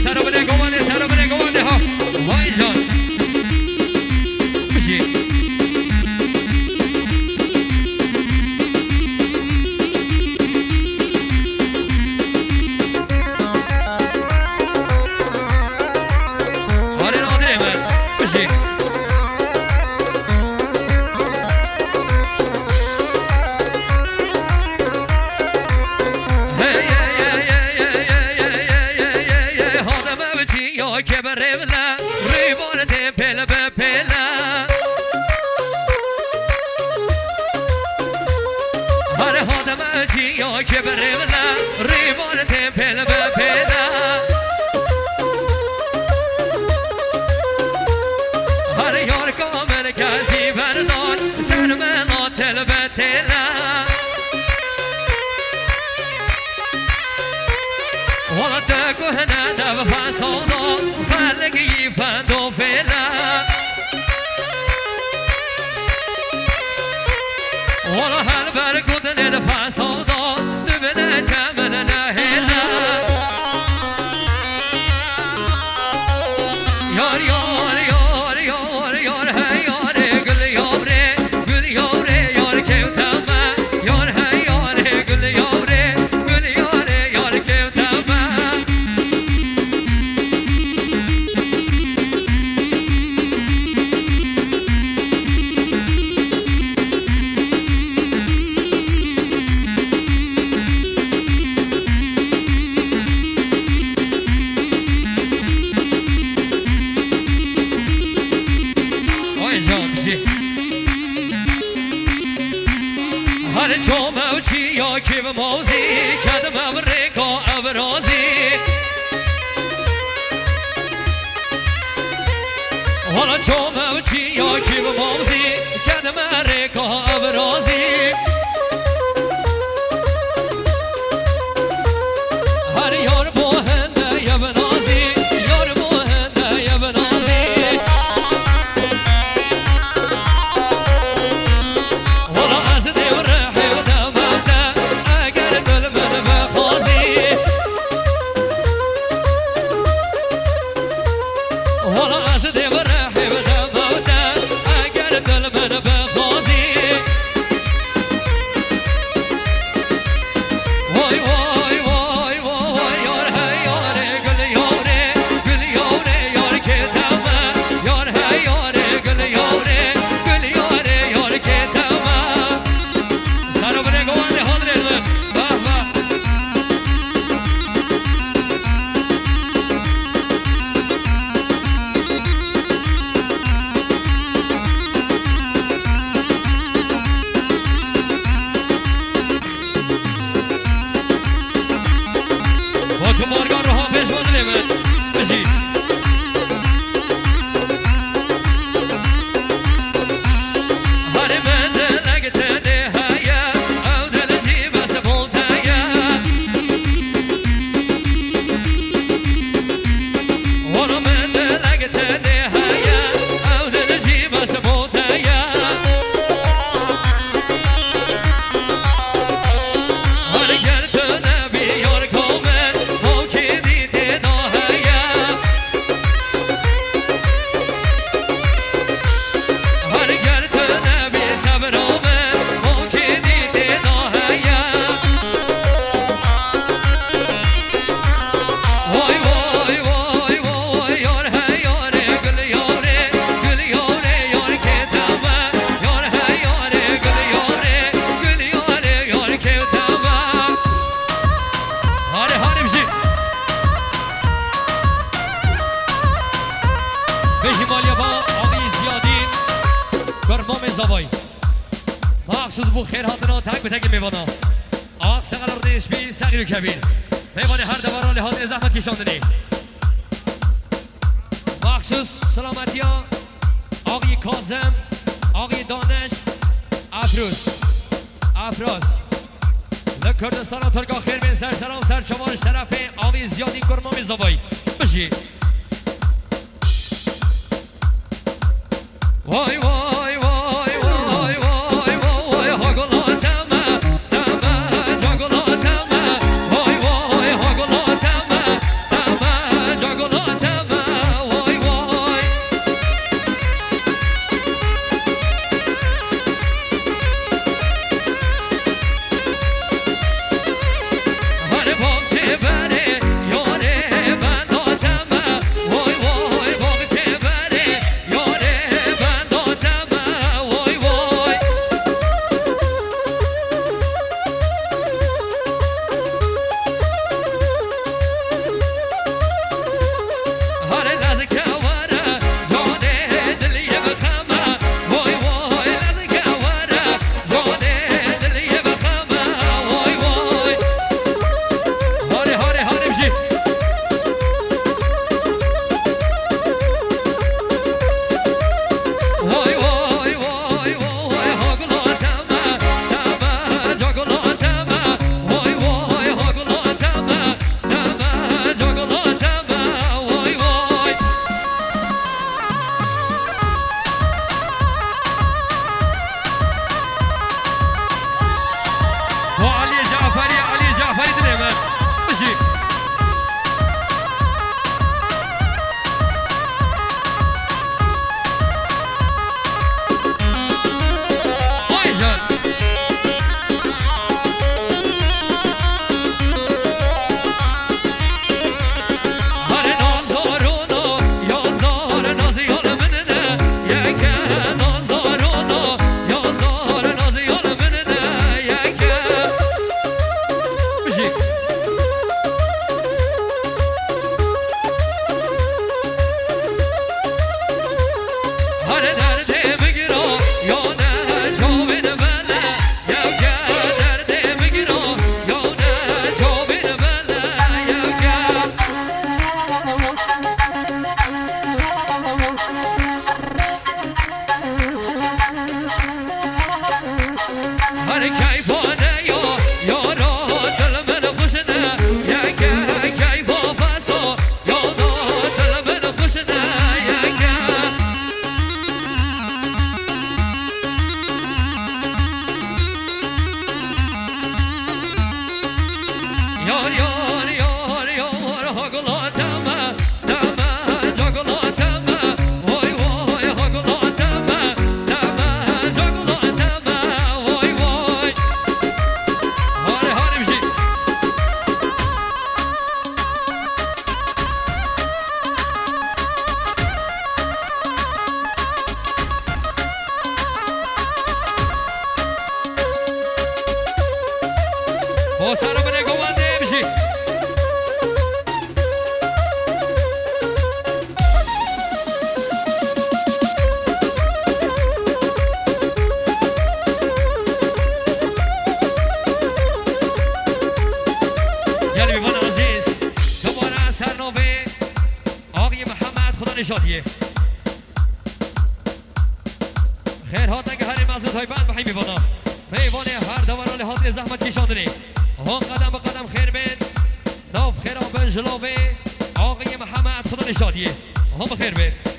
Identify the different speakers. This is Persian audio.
Speaker 1: Sarı پل به پله هر یار کامل کسی بردار سر من تل به تله والا تکهنه دو فسادا فلگی فند و فله والا هر برگودن الفسادا دبنه چمن نهله یار یار یار یار یار هی یار گل یاره گل یاره یار که تمه یار هی یار گل یاره گل یاره یار که تمه هر جامعه چی یا که به موزی کدم امریکا ابرازی حالا جامعه چی یا که به موزی کدم امریکا ابرازی هر یار با هنده یا بنازی یار با هنده یا بنازی حالا از دیوره مخصوص بو خیر هاتنا تک به تک میوانا آق سقلار دیسپی سقیل کبیر میوانه هر دواران لحاظ زحمت کشاندنی مخصوص سلامتی ها آقی کازم آقی دانش افراز لکردستان ترکا خیر بین سر سلام سر چمانش طرف آقی زیادی کرمامی زبایی بشی وای وای وای وای وای وای هاگولا تمه تمه جاگولا تمه وای وای هاگولا تمه تمه جاگولا تمه وای وای هر باغچه بره یاره بندا تمه وای وای باغچه بره یاره بندا نشادیه خیر هات نگه هر مزد های بند بحی میوانا میوانه هر دوران حاضر زحمت کشاندنی هم قدم به قدم خیر بید ناف خیر آبن جلوه آقای محمد خدا نشادیه هم خیر بید